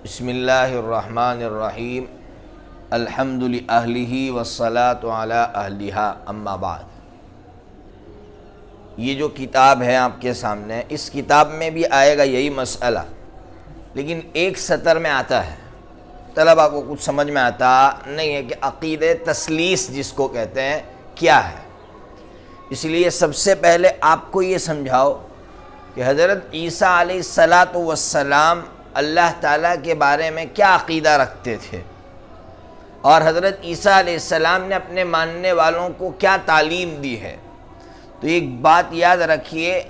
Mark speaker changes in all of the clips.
Speaker 1: بسم اللہ الرحمن الرحیم الحمد لأہلہ والصلاة علی اہلہا اما بعد۔ یہ جو کتاب ہے آپ کے سامنے، اس کتاب میں بھی آئے گا یہی مسئلہ، لیکن ایک سطر میں آتا ہے۔ طلبہ کو کچھ سمجھ میں آتا نہیں ہے کہ عقیدہ تثلیث جس کو کہتے ہیں کیا ہے۔ اس لیے سب سے پہلے آپ کو یہ سمجھاؤ کہ حضرت عیسیٰ علیہ السلام اللہ تعالیٰ کے بارے میں کیا عقیدہ رکھتے تھے، اور حضرت عیسیٰ علیہ السلام نے اپنے ماننے والوں کو کیا تعلیم دی ہے۔ تو ایک بات یاد رکھیے،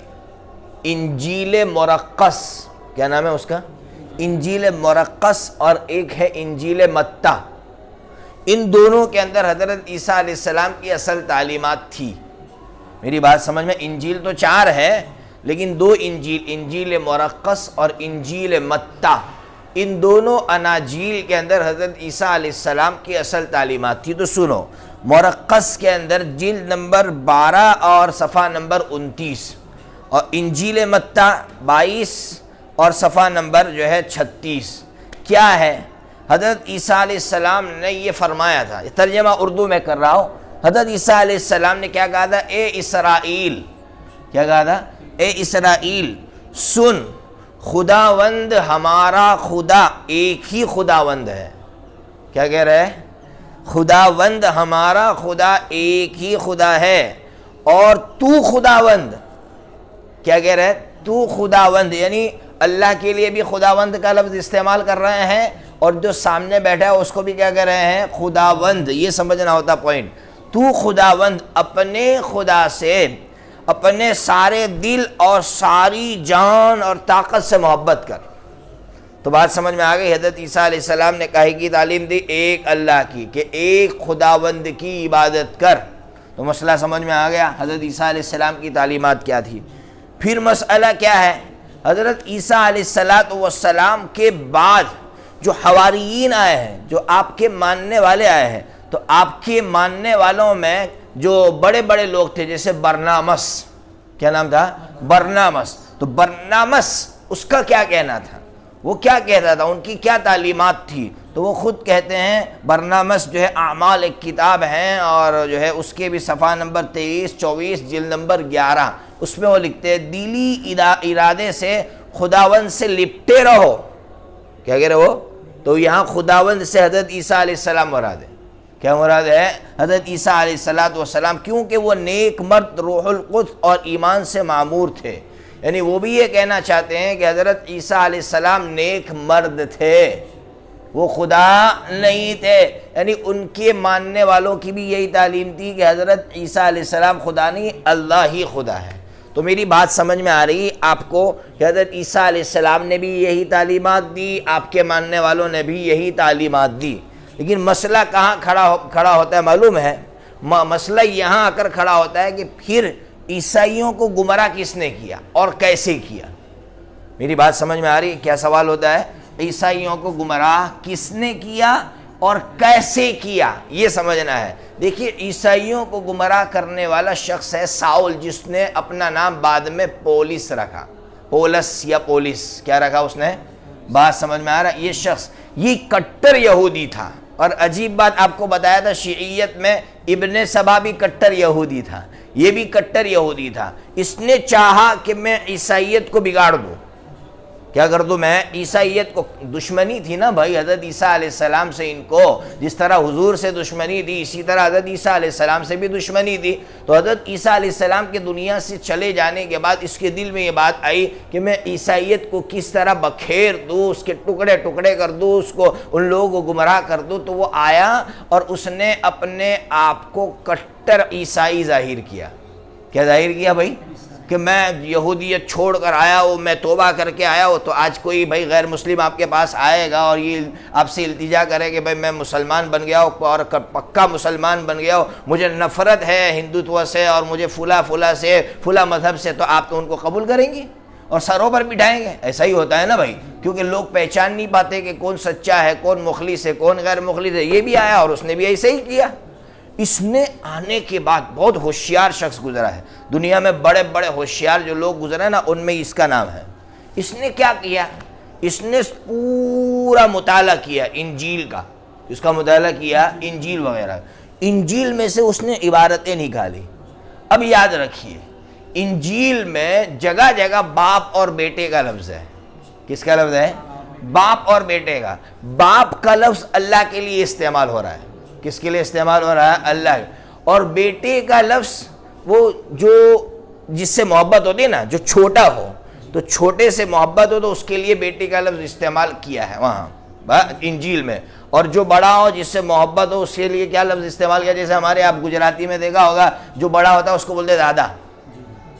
Speaker 1: انجیل مرقس، کیا نام ہے اس کا؟ انجیل مرقس، اور ایک ہے انجیل متی۔ ان دونوں کے اندر حضرت عیسیٰ علیہ السلام کی اصل تعلیمات تھی۔ میری بات سمجھ میں، انجیل تو 4 ہے لیکن 2 انجیل، انجیل مرقس اور انجیل متی، ان دونوں اناجیل کے اندر حضرت عیسیٰ علیہ السلام کی اصل تعلیمات تھی۔ تو سنو، مرقس کے اندر جلد نمبر 12 اور صفحہ نمبر 29، اور انجیل متی 22 اور صفحہ نمبر 36۔ کیا ہے؟ حضرت عیسیٰ علیہ السلام نے یہ فرمایا تھا، ترجمہ اردو میں کر رہا ہوں۔ حضرت عیسیٰ علیہ السلام نے کیا کہا تھا؟ اے اسرائیل، کیا کہا تھا؟ اے اسرائیل سن، خداوند ہمارا خدا ایک ہی خداوند ہے۔ کیا کہہ رہے ہیں؟ خداوند ہمارا خدا ایک ہی خدا ہے، اور تو خداوند، کیا کہہ رہے ہیں؟ تو خداوند، یعنی اللہ کے لیے بھی خداوند کا لفظ استعمال کر رہے ہیں، اور جو سامنے بیٹھا ہے اس کو بھی کیا کہہ رہے ہیں؟ خداوند۔ یہ سمجھنا ہوتا پوائنٹ۔ تو خداوند اپنے خدا سے اپنے سارے دل اور ساری جان اور طاقت سے محبت کر۔ تو بات سمجھ میں آ گئی؟ حضرت عیسیٰ علیہ السلام نے کاہے کی تعلیم دی؟ ایک اللہ کی، کہ ایک خداوند کی عبادت کر۔ تو مسئلہ سمجھ میں آ گیا حضرت عیسیٰ علیہ السلام کی تعلیمات کیا تھی۔ پھر مسئلہ کیا ہے؟ حضرت عیسیٰ علیہ السلام کے بعد جو حواریین آئے ہیں، جو آپ کے ماننے والے آئے ہیں، تو آپ کے ماننے والوں میں جو بڑے بڑے لوگ تھے، جیسے برنامس، کیا نام تھا؟ برنامس۔ تو برنامس، اس کا کیا کہنا تھا؟ وہ کیا کہتا تھا؟ ان کی کیا تعلیمات تھی؟ تو وہ خود کہتے ہیں، برنامس جو ہے اعمال ایک کتاب ہیں، اور جو ہے اس کے بھی صفحہ نمبر 23 24 جلد نمبر 11، اس میں وہ لکھتے ہیں دلی ارادے سے خداوند سے لپٹے رہو۔ کیا کہہ رہے ہو؟ تو یہاں خداوند سے حضرت عیسیٰ علیہ السلام مراد ہے۔ کیا مراد ہے؟ حضرت عیسیٰ علیہ السلام، کیونکہ وہ نیک مرد، روح القدس اور ایمان سے معمور تھے۔ یعنی وہ بھی یہ کہنا چاہتے ہیں کہ حضرت عیسیٰ علیہ السلام نیک مرد تھے، وہ خدا نہیں تھے۔ یعنی ان کے ماننے والوں کی بھی یہی تعلیم تھی کہ حضرت عیسیٰ علیہ السلام خدا نہیں، اللہ ہی خدا ہے۔ تو میری بات سمجھ میں آ رہی آپ کو کہ حضرت عیسیٰ علیہ السلام نے بھی یہی تعلیمات دی، آپ کے ماننے والوں نے بھی یہی تعلیمات دی۔ لیکن مسئلہ کہاں کھڑا ہوتا ہے معلوم ہے؟ مسئلہ یہاں آ کر کھڑا ہوتا ہے کہ پھر عیسائیوں کو گمراہ کس نے کیا اور کیسے کیا؟ میری بات سمجھ میں آ رہی ہے؟ کیا سوال ہوتا ہے؟ عیسائیوں کو گمراہ کس نے کیا اور کیسے کیا، یہ سمجھنا ہے۔ دیکھیے، عیسائیوں کو گمراہ کرنے والا شخص ہے ساؤل، جس نے اپنا نام بعد میں پولس رکھا، پولس یا پولس، کیا رکھا اس نے؟ بات سمجھ میں آ رہا ہے؟ یہ شخص یہ کٹر یہودی تھا، اور عجیب بات آپ کو بتایا تھا، شیعیت میں ابن سبا بھی کٹر یہودی تھا، یہ بھی کٹر یہودی تھا۔ اس نے چاہا کہ میں عیسائیت کو بگاڑ دوں۔ کیا کر دوں میں؟ عیسائیت کو، دشمنی تھی نا بھائی حضرت عیسیٰ علیہ السلام سے ان کو، جس طرح حضور سے دشمنی تھی اسی طرح حضرت عیسیٰ علیہ السلام سے بھی دشمنی تھی۔ تو حضرت عیسیٰ علیہ السلام کے دنیا سے چلے جانے کے بعد اس کے دل میں یہ بات آئی کہ میں عیسائیت کو کس طرح بکھیر دوں، اس کے ٹکڑے ٹکڑے کر دوں، اس کو، ان لوگوں کو گمراہ کر دوں۔ تو وہ آیا اور اس نے اپنے آپ کو کٹر عیسائی ظاہر کیا۔ کیا ظاہر کیا بھائی؟ کہ میں یہودیت چھوڑ کر آیا ہوں، میں توبہ کر کے آیا ہوں۔ تو آج کوئی بھائی غیر مسلم آپ کے پاس آئے گا اور یہ آپ سے التجا کرے کہ بھائی میں مسلمان بن گیا ہوں اور پکا مسلمان بن گیا ہوں، مجھے نفرت ہے ہندوتو سے اور مجھے فلاں سے فلاں مذہب سے، تو آپ تو ان کو قبول کریں گے اور سروں پر بٹھائیں گے؟ ایسا ہی ہوتا ہے نا بھائی، کیونکہ لوگ پہچان نہیں پاتے کہ کون سچا ہے، کون مخلص ہے، کون غیر مخلص ہے۔ یہ بھی آیا اور اس نے بھی ایسے ہی کیا۔ اس نے آنے کے بعد بہت ہوشیار شخص گزرا ہے دنیا میں، بڑے بڑے ہوشیار جو لوگ گزرے نا ان میں اس کا نام ہے۔ اس نے کیا کیا؟ اس نے پورا مطالعہ کیا انجیل کا، اس کا مطالعہ کیا انجیل وغیرہ، انجیل میں سے اس نے عبارتیں نکالی۔ اب یاد رکھیے انجیل میں جگہ جگہ باپ اور بیٹے کا لفظ ہے۔ کس کا لفظ ہے؟ باپ اور بیٹے کا۔ باپ کا لفظ اللہ کے لیے استعمال ہو رہا ہے۔ کس کے لیے استعمال ہو رہا ہے؟ اللہ۔ اور بیٹے کا لفظ وہ جو جس سے محبت ہوتی ہے نا، جو چھوٹا ہو تو چھوٹے سے محبت ہو تو اس کے لیے بیٹے کا لفظ استعمال کیا ہے وہاں انجیل میں، اور جو بڑا ہو جس سے محبت ہو اس کے لیے کیا لفظ استعمال کیا؟ جیسے ہمارے آپ گجراتی میں دیکھا ہوگا جو بڑا ہوتا ہے اس کو بولتے دادا،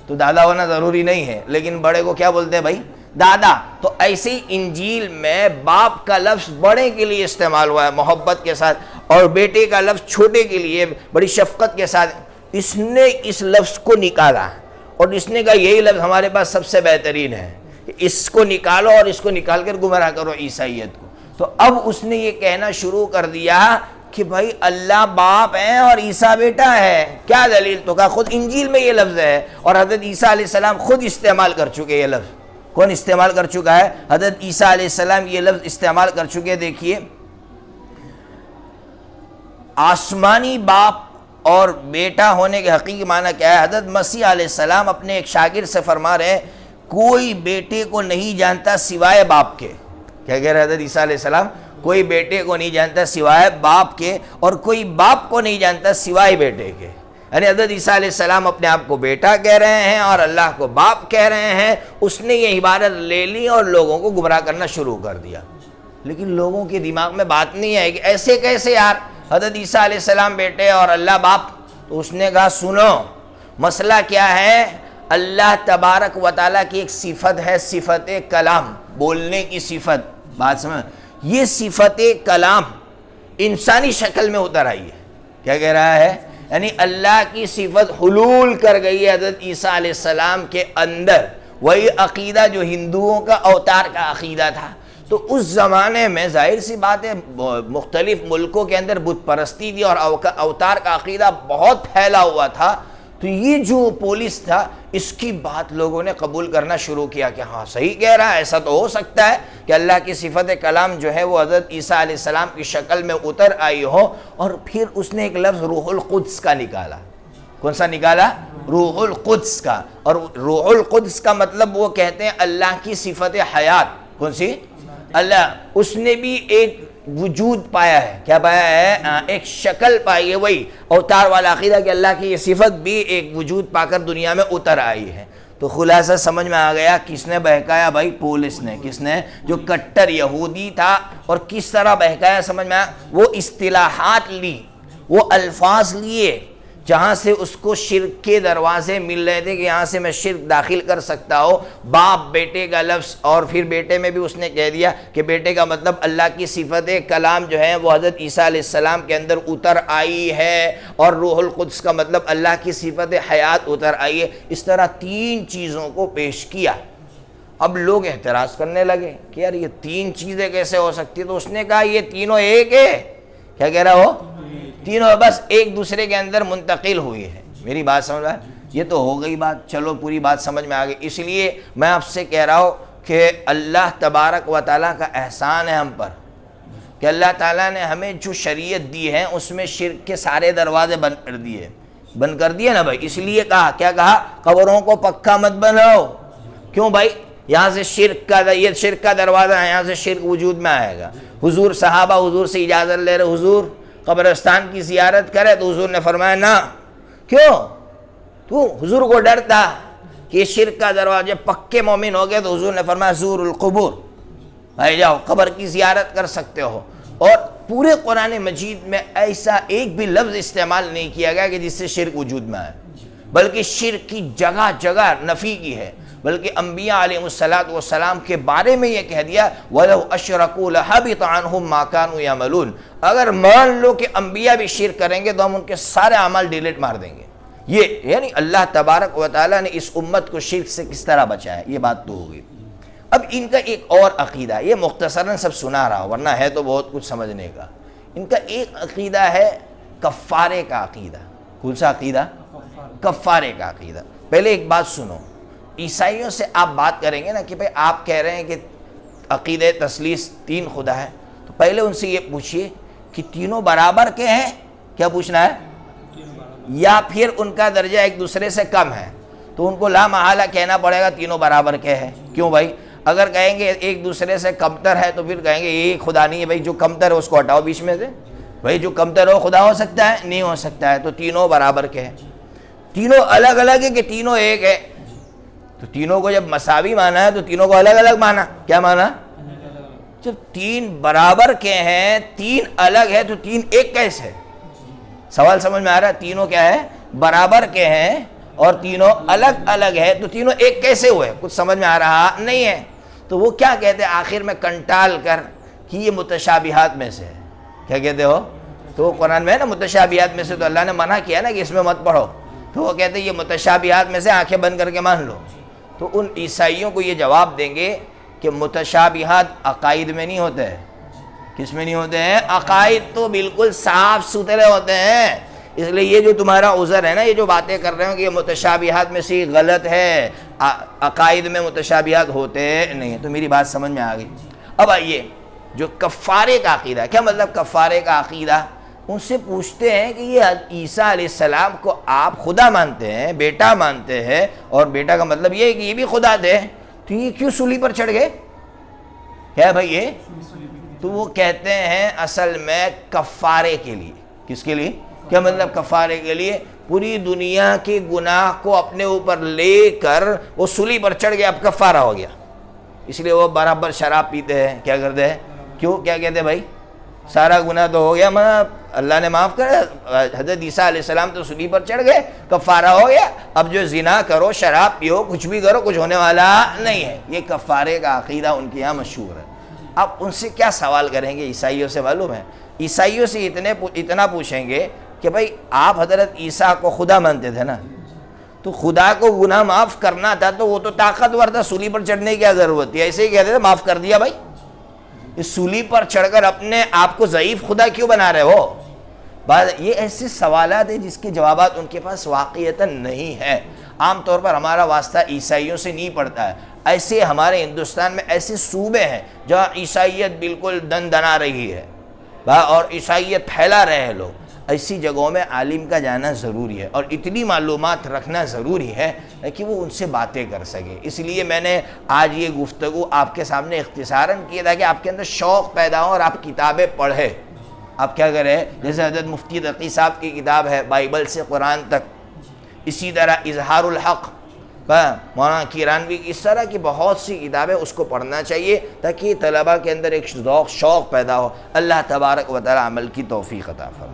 Speaker 1: تو دادا ہونا ضروری نہیں ہے لیکن بڑے کو کیا بولتے ہیں بھائی؟ دادا۔ تو ایسے ہی انجیل میں باپ کا لفظ بڑے کے لیے استعمال ہوا ہے محبت کے ساتھ، اور بیٹے کا لفظ چھوٹے کے لیے بڑی شفقت کے ساتھ۔ اس نے اس لفظ کو نکالا اور اس نے کہا یہی لفظ ہمارے پاس سب سے بہترین ہے، اس کو نکالو اور اس کو نکال کر گمراہ کرو عیسائیت کو۔ تو اب اس نے یہ کہنا شروع کر دیا کہ بھائی اللہ باپ ہے اور عیسیٰ بیٹا ہے۔ کیا دلیل؟ تو کہا خود انجیل میں یہ لفظ ہے اور حضرت عیسیٰ علیہ السلام خود استعمال کر چکے یہ لفظ۔ کون استعمال کر چکا ہے؟ حضرت عیسیٰ علیہ السلام یہ لفظ استعمال کر چکے۔ دیکھیے آسمانی باپ اور بیٹا ہونے کے حقیقی معنی کیا ہے؟ حضرت مسیح علیہ السلام اپنے ایک شاگرد سے فرما رہے ہیں کوئی بیٹے کو نہیں جانتا سوائے باپ کے۔ کیا کہہ رہے حضرت عیسیٰ علیہ السلام؟ کوئی بیٹے کو نہیں جانتا سوائے باپ کے، اور کوئی باپ کو نہیں جانتا سوائے بیٹے کے۔ یعنی حضرت عیسیٰ علیہ السلام اپنے آپ کو بیٹا کہہ رہے ہیں اور اللہ کو باپ کہہ رہے ہیں۔ اس نے یہ عبارت لے لی اور لوگوں کو گمراہ کرنا شروع کر دیا۔ لیکن لوگوں کے دماغ میں بات نہیں ہے کہ ایسے کیسے یار، حضرت عیسیٰ علیہ السلام بیٹے اور اللہ باپ؟ تو اس نے کہا سنو مسئلہ کیا ہے، اللہ تبارک و تعالیٰ کی ایک صفت ہے، صفت کلام، بولنے کی صفت۔ بات سمجھ، یہ صفت کلام انسانی شکل میں اتر آئی ہے۔ کیا کہہ رہا ہے؟ یعنی اللہ کی صفت حلول کر گئی ہے حضرت عیسیٰ علیہ السلام کے اندر۔ وہی عقیدہ جو ہندوؤں کا اوتار کا عقیدہ تھا۔ تو اس زمانے میں ظاہر سی بات ہے مختلف ملکوں کے اندر بت پرستی تھی اور اوتار کا عقیدہ بہت پھیلا ہوا تھا۔ تو یہ جو پولیس تھا اس کی بات لوگوں نے قبول کرنا شروع کیا کہ ہاں صحیح کہہ رہا ہے، ایسا تو ہو سکتا ہے کہ اللہ کی صفت کلام جو ہے وہ حضرت عیسیٰ علیہ السلام کی شکل میں اتر آئی ہو۔ اور پھر اس نے ایک لفظ روح القدس کا نکالا۔ کون سا نکالا؟ روح القدس کا۔ اور روح القدس کا مطلب وہ کہتے ہیں اللہ کی صفت حیات۔ کون سی؟ اللہ۔ اس نے بھی ایک وجود پایا ہے۔ کیا پایا ہے؟ ایک شکل پائی ہے، وہی اوتار والا عقیدہ کہ اللہ کی یہ صفت بھی ایک وجود پا کر دنیا میں اتر آئی ہے۔ تو خلاصہ سمجھ میں آ گیا کس نے بہکایا بھائی؟ پولیس نے۔ کس نے؟ جو کٹر یہودی تھا۔ اور کس طرح بہکایا سمجھ میں آیا؟ وہ اصطلاحات لی، وہ الفاظ لیے جہاں سے اس کو شرک کے دروازے مل رہے تھے کہ یہاں سے میں شرک داخل کر سکتا ہوں۔ باپ بیٹے کا لفظ، اور پھر بیٹے میں بھی اس نے کہہ دیا کہ بیٹے کا مطلب اللہ کی صفت کلام جو ہے وہ حضرت عیسیٰ علیہ السلام کے اندر اتر آئی ہے، اور روح القدس کا مطلب اللہ کی صفت حیات اتر آئی ہے۔ اس طرح تین چیزوں کو پیش کیا۔ اب لوگ اعتراض کرنے لگے کہ یار یہ تین چیزیں کیسے ہو سکتی؟ تو اس نے کہا یہ تینوں ایک ہے۔ کیا کہہ رہا ہو؟ تینوں بس ایک دوسرے کے اندر منتقل ہوئی ہے۔ میری بات سمجھ رہا ہے؟ یہ تو ہو گئی بات، چلو پوری بات سمجھ میں آ گئی۔ اس لیے میں آپ سے کہہ رہا ہوں کہ اللہ تبارک و تعالیٰ کا احسان ہے ہم پر کہ اللہ تعالیٰ نے ہمیں جو شریعت دی ہے اس میں شرک کے سارے دروازے بند کر دیے نا بھائی۔ اس لیے کہا، کیا کہا؟ قبروں کو پکا مت بناؤ۔ کیوں بھائی؟ یہاں سے شرک کا، یہ شرک کا دروازہ ہے، یہاں سے شرک وجود میں آئے گا۔ حضور صحابہ حضور سے اجازت لے رہے، حضور قبرستان کی زیارت کرے، تو حضور نے فرمایا نہ۔ کیوں؟ تو حضور کو ڈر تھا کہ یہ شرک کا دروازہ، پکے مومن ہو گئے تو حضور نے فرمایا زور القبور، بھائی جاؤ قبر کی زیارت کر سکتے ہو۔ اور پورے قرآن مجید میں ایسا ایک بھی لفظ استعمال نہیں کیا گیا کہ جس سے شرک وجود میں آئے، بلکہ شرک کی جگہ جگہ نفی کی ہے۔ بلکہ انبیاء علیہ السلام کے بارے میں یہ کہہ دیا وَلَوْ أَشْرَكُوا لَحَبِطَ عَنْهُمْ مَا كَانُوا يَعْمَلُونَ، اگر مان لو کہ انبیاء بھی شرک کریں گے تو ہم ان کے سارے اعمال ڈیلیٹ مار دیں گے۔ یہ یعنی اللہ تبارک و تعالیٰ نے اس امت کو شرک سے کس طرح بچایا، یہ بات تو ہوگی۔ اب ان کا ایک اور عقیدہ، یہ مختصراً سب سنا رہا ورنہ ہے تو بہت کچھ سمجھنے کا۔ ان کا ایک عقیدہ ہے کفارے کا عقیدہ۔ کون سا عقیدہ؟ کفارے کا عقیدہ۔ پہلے ایک بات سنو، عیسائیوں سے آپ بات کریں گے نا کہ بھئی آپ کہہ رہے ہیں کہ عقیدہ تثلیث 3 خدا ہے، تو پہلے ان سے یہ پوچھیے کہ تینوں برابر کے ہیں؟ کیا پوچھنا ہے؟ یا پھر ان کا درجہ ایک دوسرے سے کم ہے؟ تو ان کو لا محالہ کہنا پڑے گا تینوں برابر کے ہیں۔ کیوں بھائی؟ اگر کہیں گے ایک دوسرے سے کمتر ہے تو پھر کہیں گے یہ خدا نہیں ہے بھائی، جو کمتر ہے اس کو ہٹاؤ بیچ میں سے، بھائی جو کمتر ہو خدا ہو سکتا ہے؟ نہیں ہو سکتا ہے۔ تو تینوں برابر کے ہیں، تینوں الگ الگ ہے کہ تینوں ایک ہے؟ تو تینوں کو جب مساوی مانا ہے تو تینوں کو الگ الگ مانا، کیا مانا؟ جب 3 برابر کے ہیں 3 الگ ہے تو 3 ایک کیسے؟ سوال سمجھ میں آ رہا ہے؟ تینوں کیا ہے؟ برابر کے ہیں اور تینوں الگ الگ ہے تو تینوں ایک کیسے ہوئے؟ کچھ سمجھ میں آ رہا نہیں ہے۔ تو وہ کیا کہتے ہیں آخر میں کنٹال کر کہ یہ متشابہات میں سے ہے۔ کیا کہتے ہو؟ تو وہ قرآن میں ہے نا متشابہات میں سے، تو اللہ نے منع کیا نا کہ اس میں مت پڑھو، تو وہ کہتے ہیں یہ متشابہات میں سے، آنکھیں بند کر کے مان لو۔ تو ان عیسائیوں کو یہ جواب دیں گے کہ متشابہات عقائد میں نہیں ہوتے ہیں۔ کس میں نہیں ہوتے ہیں؟ عقائد تو بالکل صاف ستھرے ہوتے ہیں۔ اس لیے یہ جو تمہارا عذر ہے نا، یہ جو باتیں کر رہے ہو کہ یہ متشابہات میں سے غلط ہے، عقائد میں متشابہات ہوتے نہیں ہیں۔ تو میری بات سمجھ میں آ گئی۔ اب آئیے جو کفارے کا عقیدہ ہے، کیا مطلب کفارے کا عقیدہ؟ ان سے پوچھتے ہیں کہ یہ عیسیٰ علیہ السلام کو آپ خدا مانتے ہیں، بیٹا مانتے ہیں، اور بیٹا کا مطلب یہ ہے کہ یہ بھی خدا تھے، تو یہ کیوں سولی پر چڑھ گئے؟ کیا بھائی یہ؟ تو وہ کہتے ہیں اصل میں کفارے کے لیے۔ کس کے لیے؟ کیا مطلب کفارے کے لیے؟ پوری دنیا کے گناہ کو اپنے اوپر لے کر وہ سولی پر چڑھ گیا، اب کفارہ ہو گیا۔ اس لیے وہ برابر شراب پیتے ہیں، کیا کرتے ہیں؟ کیوں؟ کیا کہتے ہیں بھائی؟ سارا گناہ تو ہو گیا، اللہ نے معاف کر، حضرت عیسیٰ علیہ السلام تو سولی پر چڑھ گئے، کفارہ ہو گیا، اب جو زنا کرو، شراب پیو، کچھ بھی کرو، کچھ ہونے والا نہیں ہے۔ یہ کفارے کا عقیدہ ان کے یہاں مشہور ہے۔ اب ان سے کیا سوال کریں گے عیسائیوں سے؟ معلوم ہے عیسائیوں سے اتنا پوچھیں گے کہ بھائی آپ حضرت عیسیٰ کو خدا مانتے تھے نا، تو خدا کو گناہ معاف کرنا تھا تو وہ تو طاقتور تھا، سولی پر چڑھنے کی کیا ضرورت تھی؟ ایسے ہی کہتے تھے معاف کر دیا بھائی۔ اس سولی پر چڑھ کر اپنے آپ کو ضعیف خدا کیوں بنا رہے ہو؟ یہ ایسے سوالات ہیں جس کے جوابات ان کے پاس واقعیتاً نہیں ہے۔ عام طور پر ہمارا واسطہ عیسائیوں سے نہیں پڑتا ہے۔ ایسے ہمارے ہندوستان میں ایسے صوبے ہیں جہاں عیسائیت بالکل دن دنا رہی ہے اور عیسائیت پھیلا رہے ہیں لوگ۔ ایسی جگہوں میں عالم کا جانا ضروری ہے اور اتنی معلومات رکھنا ضروری ہے کہ وہ ان سے باتیں کر سکے۔ اس لیے میں نے آج یہ گفتگو آپ کے سامنے اختصاراً کیا تھا کہ آپ کے اندر شوق پیدا ہو اور آپ کتابیں پڑھیں۔ آپ کیا کریں؟ جیسے حضرت مفتی تقی صاحب کی کتاب ہے بائبل سے قرآن تک، اسی طرح اظہار الحق، مولانا کیرانوی کی، اس طرح کی بہت سی کتابیں اس کو پڑھنا چاہیے تاکہ طلباء کے اندر ایک شوق پیدا ہو۔ اللہ تبارک و تعالی عمل کی توفیق عطا فرمائے۔